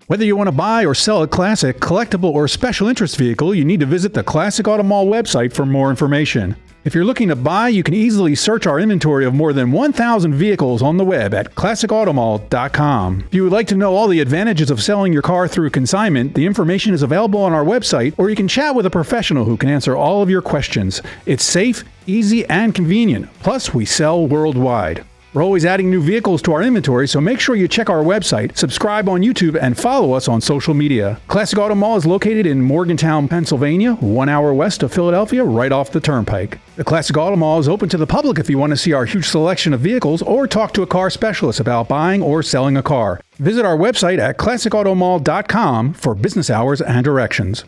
Whether you want to buy or sell a classic, collectible, or special interest vehicle, you need to visit the Classic Auto Mall website for more information. If you're looking to buy, you can easily search our inventory of more than 1,000 vehicles on the web at classicautomall.com. If you would like to know all the advantages of selling your car through consignment, the information is available on our website, or you can chat with a professional who can answer all of your questions. It's safe, easy, and convenient. Plus, we sell worldwide. We're always adding new vehicles to our inventory, so make sure you check our website, subscribe on YouTube, and follow us on social media. Classic Auto Mall is located in Morgantown, Pennsylvania, 1 hour west of Philadelphia, right off the turnpike. The Classic Auto Mall is open to the public if you want to see our huge selection of vehicles or talk to a car specialist about buying or selling a car. Visit our website at classicautomall.com for business hours and directions.